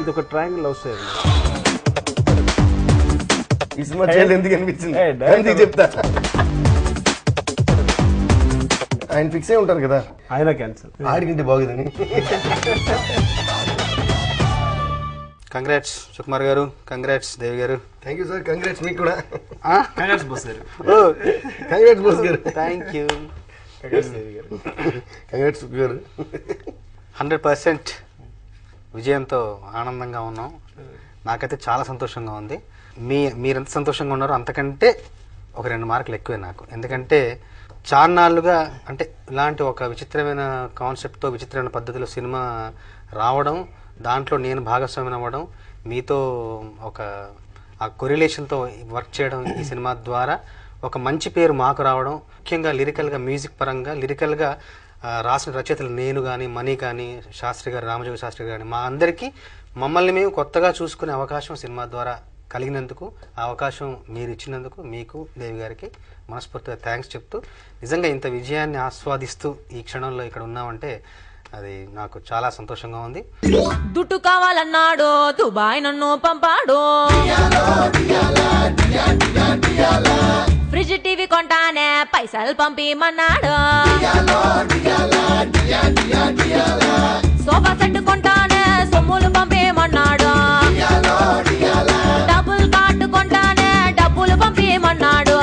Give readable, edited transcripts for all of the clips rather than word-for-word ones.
ఇది ఒక triangle love story. ఈ సినిమా చేయాలి ఎందుకు అనిపించింది చెప్తా. ఆయన ఫిక్స్ అయి ఉంటారు కదా, ఆయన క్యాన్సల్ ఆడికింటే బాగుందని. కంగ్రాట్స్ సుకుమార్ గారు, కంగ్రాట్స్ దేవి గారు. Thank you sir. కంగ్రాట్స్ మీకు కూడా. కంగ్రాట్స్ బోస్ గారు. కంగ్రాట్స్ బోస్ గారు. Thank you. కంగ్రాట్స్ దేవి గారు. కంగ్రాట్స్ గారు. 100% విజయంతో ఆనందంగా ఉన్నాం. నాకైతే చాలా సంతోషంగా ఉంది. మీరెంత సంతోషంగా ఉన్నారో అంతకంటే ఒక 2 మార్కులు ఎక్కువే నాకు. ఎందుకంటే చాన్నాళ్ళుగా అంటే ఇలాంటి ఒక విచిత్రమైన కాన్సెప్ట్తో విచిత్రమైన పద్ధతిలో సినిమా రావడం, దాంట్లో నేను భాగస్వామ్యం అవ్వడం, మీతో ఒక ఆ కొరిలేషన్తో వర్క్ చేయడం, ఈ సినిమా ద్వారా ఒక మంచి పేరు మాకు రావడం, ముఖ్యంగా లిరికల్గా మ్యూజిక్ పరంగా లిరికల్గా రాసిన రచయితలు నేను కానీ, మణి కానీ, శాస్త్రి గారు, రామజోగి శాస్త్రి గారు కానీ, మా అందరికీ మమ్మల్ని మేము కొత్తగా చూసుకునే అవకాశం సినిమా ద్వారా కలిగినందుకు, ఆ అవకాశం మీరు ఇచ్చినందుకు మీకు దేవి గారికి మనస్ఫూర్తిగా థ్యాంక్స్ చెప్తూ, నిజంగా ఇంత విజయాన్ని ఆస్వాదిస్తూ ఈ క్షణంలో ఇక్కడ ఉన్నామంటే అది నాకు చాలా సంతోషంగా ఉంది. దుట్టు కావాలన్నాడు దుబాయ్ నన్ను పంపాడు, ఫ్రిడ్జ్ టీవీ కొంటానే పైసలు పంపిమన్నాడు, సోఫా సెట్ కొంటానే సొమ్ములు పంపిమన్నాడు, డబుల్ కార్డు కొంటానే డబ్బులు పంపిమన్నాడు,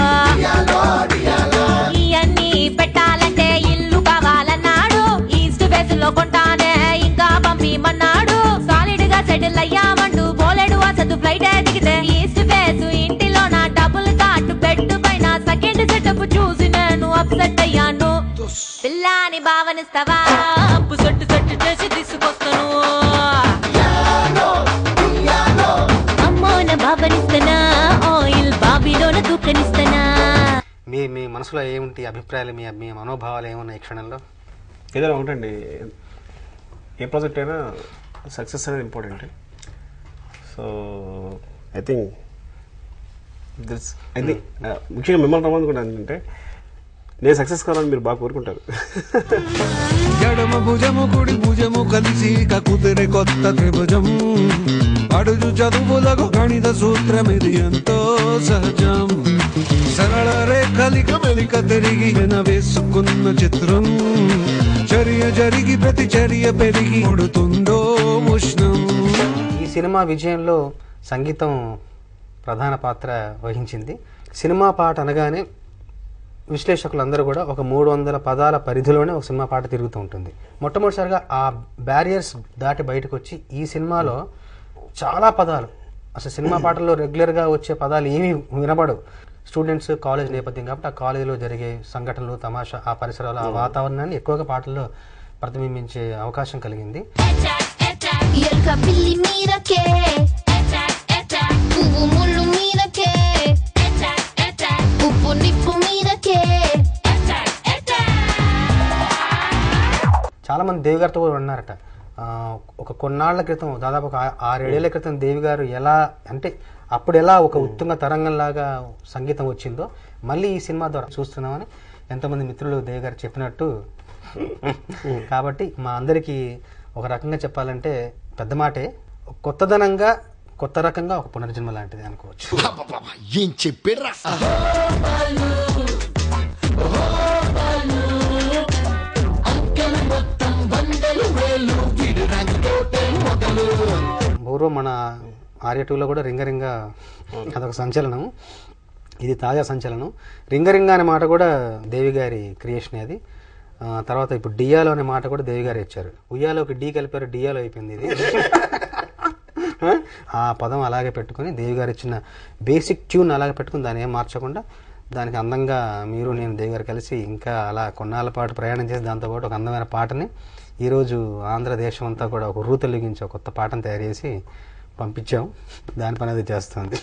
ఇవన్నీ పెట్టాలంటే ఇల్లు కావాలన్నాడు, ఈస్ట్ ఫేస్ లో కొంటానే ఇంకా పంపిమన్నాడు, సాలిడ్ గా సెటిల్ అయ్యామంటూ బోలెడు అసలు ఫ్లైట్ దిగితే ఈస్ట్ ఫేస్ ఇంటిలో నా డబుల్ కార్డు బెడ్ పైన సెకండ్ సెటప్ చూసి నేను అప్సెట్ అయ్యాను. పిల్లాని భావనిస్తావా, అప్పు సొట్టు సొట్టు చేసి తీసుకొస్తాను, అమ్మోన భావనిస్తానా, ఆయిల్ బాబీలోన దూకనిస్తానా. మీ మనసులో ఏముంటి అభిప్రాయాలు, మీ మనోభావాలు ఏమున్నాయి ఈ క్షణంలో? ఏదైనా ఒకటండి, ఏ ప్రాజెక్ట్ అయినా సక్సెస్ అనేది ఇంపార్టెంట్. సో ఐ థింక్ ముఖ్యంగా మిమ్మల్ని రమ్మని కూడా ఏంటంటే నేను సక్సెస్ కావాలని మీరు బాగా కోరుకుంటారు. ఎడమ భుజము కుడి భుజము కలిసి కుదిరే కొత్త త్రిభుజం, అడుగు చదువులకు గణిత సూత్రం ఇది ఎంతో సహజం, సరళ రేఖలిక మెలిక తిరిగి వేసుకున్న చిత్రం, చర్య జరిగి ప్రతి చర్య పెరిగి ఉడుతుందో ఉష్ణం. ఈ సినిమా విజయంలో సంగీతం ప్రధాన పాత్ర వహించింది. సినిమా పాట అనగానే విశ్లేషకులందరూ కూడా ఒక 300 పదాల పరిధిలోనే ఒక సినిమా పాట తిరుగుతూ ఉంటుంది. మొట్టమొదటిసారిగా ఆ బ్యారియర్స్ దాటి బయటకు వచ్చి ఈ సినిమాలో చాలా పదాలు, అసలు సినిమా పాటల్లో రెగ్యులర్గా వచ్చే పదాలు ఏమీ వినబడవు. స్టూడెంట్స్ కాలేజ్ నేపథ్యం కాబట్టి ఆ కాలేజీలో జరిగే సంఘటనలు, తమాషా, ఆ పరిసరాలు, ఆ వాతావరణాన్ని ఎక్కువగా పాటల్లో ప్రతిబింబించే అవకాశం కలిగింది. చాలా మంది దేవి గారితో కూడా ఉన్నారట. ఒక కొన్నాళ్ల క్రితం, దాదాపు ఒక 6-7 ఏళ్ల క్రితం దేవి గారు ఎలా అంటే అప్పుడు ఎలా ఒక ఉత్తుంగ తరంగంలాగా సంగీతం వచ్చిందో మళ్ళీ ఈ సినిమా ద్వారా చూస్తున్నామని ఎంతమంది మిత్రులు దేవి గారు చెప్పినట్టు. కాబట్టి మా అందరికీ ఒక రకంగా చెప్పాలంటే పెద్ద మాటే, కొత్తదనంగా కొత్త రకంగా ఒక పునర్జన్మ లాంటిది అనుకోవచ్చు. ఏం చెప్పారా? పూర్వం మన ఆర్య2లో కూడా రింగరింగ అదొక సంచలనం, ఇది తాజా సంచలనం. రింగరింగ అనే మాట కూడా దేవి గారి క్రియేషన్ అది. తర్వాత ఇప్పుడు డియాలో అనే మాట కూడా దేవి గారు ఇచ్చారు. ఉయ్యాలోకి డీ కలిపారు, డియాలో అయిపోయింది ఇది. ఆ పదం అలాగే పెట్టుకుని దేవి గారు ఇచ్చిన బేసిక్ ట్యూన్ అలాగే పెట్టుకుని దాన్ని ఏం మార్చకుండా దానికి అందంగా మీరు నేను దేవి గారు కలిసి ఇంకా అలా కొన్నాళ్ళ పాటు ప్రయాణం చేసి దాంతోపాటు ఒక అందమైన పాటని ఈరోజు ఆంధ్రదేశం అంతా కూడా ఒక రూతలిగించి ఒక కొత్త పాటను తయారు చేసి పంపించాం. దాని పని అది చేస్తుంది.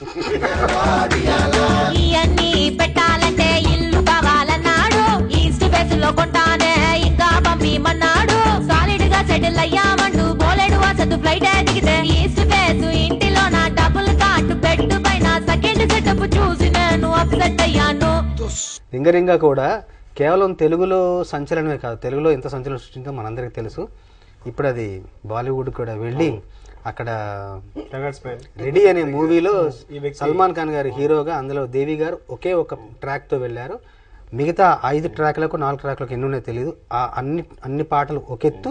పెట్టాలంటే ఇల్లు కావాలన్నాడు, ఈస్ట్ ఫేస్ లో కొంటానే ఇంకా పంపిమన్నాడు, సాలిడ్ గా సెటిల్ అయ్యామంటూ బోలెడు వసతు ఫ్లైట్ దిగితే ఈస్ట్ ఫేస్ ఇంటిలో నా డబుల్ కార్డు బెడ్ పైన సెకండ్ సెటప్ చూసి నేను అప్సెట్ అయ్యాను. రింగరింగ కూడా కేవలం తెలుగులో సంచలనమే కాదు, తెలుగులో ఎంత సంచలనం సృష్టిందో మనందరికీ తెలుసు. ఇప్పుడు అది బాలీవుడ్ కూడా వెళ్ళి అక్కడ Congrats, man. రెడీ అనే మూవీలో సల్మాన్ ఖాన్ గారు హీరోగా, అందులో దేవి గారు ఒకే ఒక ట్రాక్ తో వెళ్ళారు. మిగతా 5 ట్రాక్లకు 4 ట్రాక్లకు ఎన్ని ఉన్నాయో తెలియదు. ఆ అన్ని పాటలు ఒకెత్తు,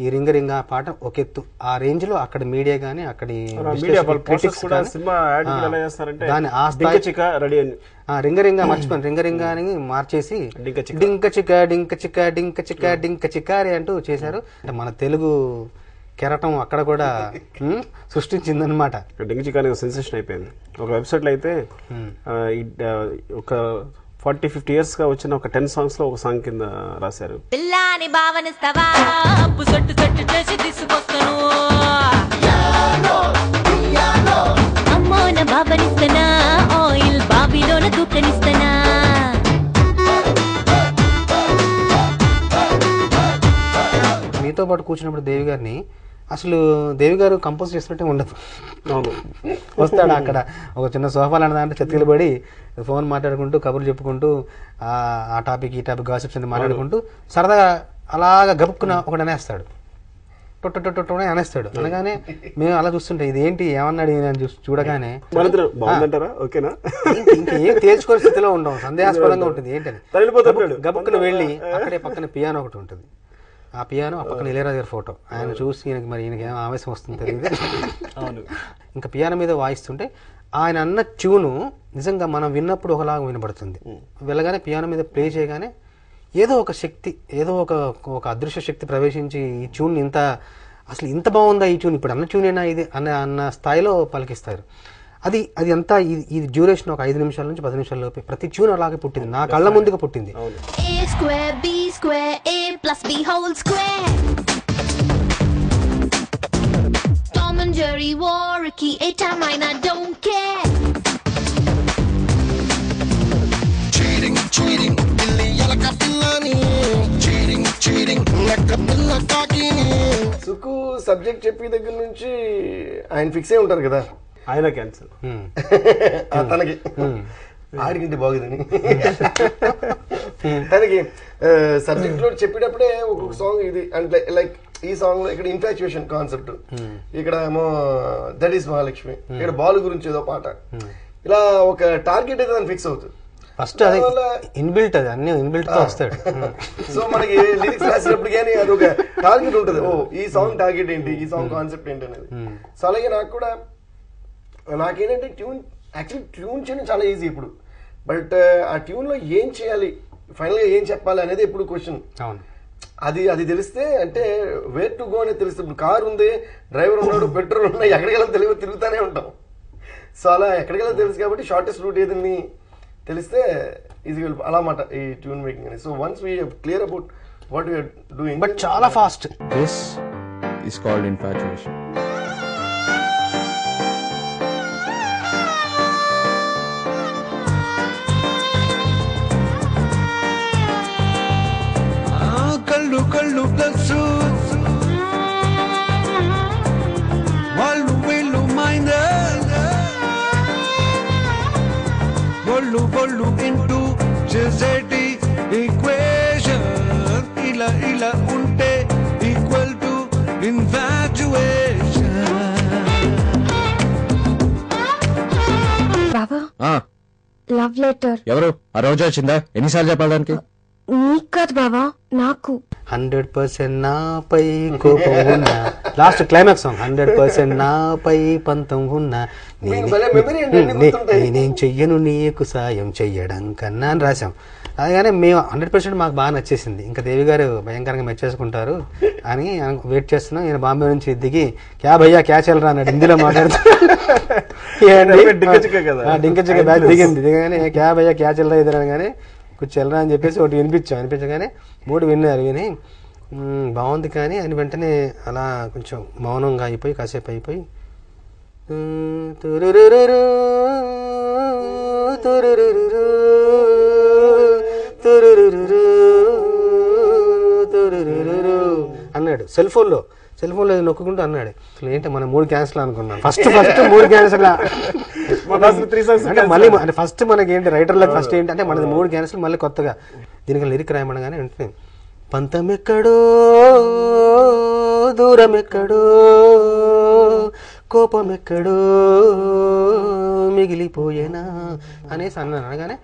ఈ రింగ రింగ పాట ఒకెత్తు. ఆ రేంజ్ లో అక్కడ మీడియా గానీ అక్కడి క్రిటిక్స్ కూడా సినిమా యాడ్ కూడా ఎలా చేస్తారంటే దాని ఆ డింక స్థాయి చిక రెడీ అని రింగ రింగ మర్చిపోయాను, రింగ రింగ అని మార్చేసి డింక చిక. డింక చిక డింక చిక డింక చిక డింక చికారి అంటూ చేశారు. అంటే మన తెలుగు కెరటం అక్కడ కూడా సృష్టించిందనమాట. డింక చిక అనేది సెన్సేషన్ అయిపోయింది. ఒక వెబ్సైట్ లో అయితే ఒక 40-50 years గా వచ్చిన ఒక 10 songs లో ఒక సాంగ్ కింద రాశారు. పిల్లాని భావనిస్తావా అప్పు సొట్టు సొట్టు చేసి తీసుకొస్తాను అమ్మోన భావనిస్తానా ఆయిల్ బాబీలోన తూకనిస్తానా మీతో పాటు కూర్చున్నప్పుడు దేవి గారిని అసలు దేవి గారు కంపోజ్ చేసినట్టే ఉండదు. వస్తాడు అక్కడ ఒక చిన్న సోఫా లాంటి దాంట్లో చెత్తలు పడి ఫోన్ మాట్లాడుకుంటూ కబుర్లు చెప్పుకుంటూ ఆ టాపిక్ ఈ టాపిక్ గాసిప్స్ అని మాట్లాడుకుంటూ సరదాగా అలాగా గబుక్కున ఒకటి అనేస్తాడు, టొట్టు అనేస్తాడు. అనగానే మేము అలా చూస్తుంటే ఇది ఏంటి ఏమన్నాడు అని చూడగానే ఇంకేం తేల్చుకోని స్థితిలో ఉంటాం, సందేహాస్పదంగా ఉంటుంది ఏంటని. గబుక్కున వెళ్ళి అక్కడే పక్కన పియానో ఒకటి ఉంటుంది. ఆ పియానో ఆ పక్కన ఇళయరాజు గారి ఫోటో. ఆయన చూసి ఈయనకి ఏం ఆవేశం వస్తుంది తెలియదు. ఇంకా పియానో మీద వాయిస్తుంటే ఆయన అన్న ట్యూను నిజంగా మనం విన్నప్పుడు ఒకలాగా వినబడుతుంది. వెళ్ళగానే పియానో మీద ప్లే చేయగానే ఏదో ఒక శక్తి, ఏదో ఒక అదృశ్య శక్తి ప్రవేశించి ఈ ట్యూన్ అసలు ఇంత బాగుందా ఈ ట్యూన్, ఇప్పుడు అన్న ట్యూనేనా ఇది అన్న స్థాయిలో పలికిస్తారు. అది అంతా ఇది డ్యూరేషన్ ఒక 5 నిమిషాల నుంచి 10 నిమిషాల లోపే ప్రతి ట్యూన్ అలాగే పుట్టింది, నా కళ్ళ ముందుగా పుట్టింది. A square B square A plus B whole square Tom and Jerry war Ricky a time I don't care cheating illi yalaka pillani cheating nakka pilla kaakini సుకు సబ్జెక్ట్ చెప్పి దగ్గర నుంచి ఆయన ఫిక్స్ అయి ఉంటారు కదా, ఆయన క్యాన్సల్ తనకి ఆడికింటే బాగుందని తనకి సబ్జెక్ట్ లో చెప్పేటప్పుడే ఒక్కొక్క సాంగ్ ఇది అంటే లైక్ ఈ సాంగ్ లో ఇక్కడ ఇన్ఫాచ్యుయేషన్ కాన్సెప్ట్, ఇక్కడ ఏమో దట్ ఈస్ మహాలక్ష్మి, ఇక్కడ బాల్ గురించి ఏదో పాట, ఇలా ఒక టార్గెట్ అయితే దాన్ని ఫిక్స్ అవుతుంది. ఫస్ట్ అదే ఇన్బిల్ట్, అది అన్ని ఇన్బిల్ట్ తో వస్తాడు. సో మనకి లిరిక్స్ రాసినప్పుడు కానీ అది ఒక టార్గెట్ ఉంటుంది, ఓ ఈ సాంగ్ టార్గెట్ ఏంటి, ఈ సాంగ్ కాన్సెప్ట్ ఏంటి అనేది. సో అలాగే నాకేంటంటే ట్యూన్ చేయడం చాలా ఈజీ ఇప్పుడు, బట్ ఆ ట్యూన్ లో ఏం చేయాలి, ఫైనల్ గా ఏం చెప్పాలి అనేది ఎప్పుడు క్వశ్చన్. అది తెలిస్తే అంటే వేర్ టు గో అనేది తెలుస్తుంది. ఇప్పుడు కార్ ఉంది, డ్రైవర్ ఉన్నాడు, పెట్రోల్ ఉన్నాయి, ఎక్కడికెళ్ళి తెలియదు తిరుగుతానే ఉంటాం. సో అలా ఎక్కడికెళ్ళి తెలుసు కాబట్టి షార్టెస్ట్ రూట్ ఏదని తెలిస్తే ఈజీ అలా మాట ఈ ట్యూన్ మేకింగ్ అనేది. So once we clear about what we are doing, but చాలా fast. This is called infatuation. కళ్ళు ప్లస్ వాళ్ళు వీళ్ళు మైండ్ బొళ్ళు ఇంటూ చేసేటి ఈక్వేషన్ ఇలా ఉంటే ఈక్వల్ టు ఇన్ఫాచ్యుయేషన్. బాబా లవ్ లెటర్ ఎవరు ఆ రోజు వచ్చిందా? ఎన్నిసార్లు చెప్పాలి దానికి? నీకు కాదు బాబా, నాకు. 100% నాపై కోపం ఉన్నా, లాస్ట్ క్లైమాక్స్ సాంగ్ 100% నాపై పంతం ఉన్నా, నేనేం చెయ్యను నీకు సాయం చెయ్యడం కన్నా అని రాసాం. అలాగనే మేము 100% మాకు బాగా నచ్చేసింది. ఇంకా దేవి గారు భయంకరంగా మెచ్చేసుకుంటారు అని వెయిట్ చేస్తున్నాం. ఈయన బాంబే నుంచి దిగి క్యా భయ్యా క్యా చెల్లరా అన్నాడు హిందీలో మాట్లాడుతూ. డింక చిక్క బ్యాగ్ దిగగానే క్యా భయ్యా క్యా చెల్లరా ఇద్దరు అనగానే కూర్చెల్లరా అని చెప్పేసి ఒకటి వినిపించగానే 3 విన్నారు. విని బాగుంది కానీ అని వెంటనే అలా కొంచెం మౌనంగా అయిపోయి కాసేపు అయిపోయి అన్నాడు. సెల్ ఫోన్ లో నొక్కుంటూ అన్నాడు. అసలు ఏంటి మనం 3 క్యాన్సిల్ అనుకున్నాం. ఫస్ట్ 3 క్యాన్సిల్ అంటే మళ్ళీ అంటే ఫస్ట్ మనకి ఏంటి రైటర్లకు ఫస్ట్ ఏంటి అంటే మనది 3 క్యాన్సిల్, మళ్ళీ కొత్తగా దీనికి లిరిక్ రాయమనగానే వెంటనే పంతం ఎక్కడో దూరం ఎక్కడో కోపం ఎక్కడో మిగిలిపోయేనా అనేసి అన్నాను. అనగానే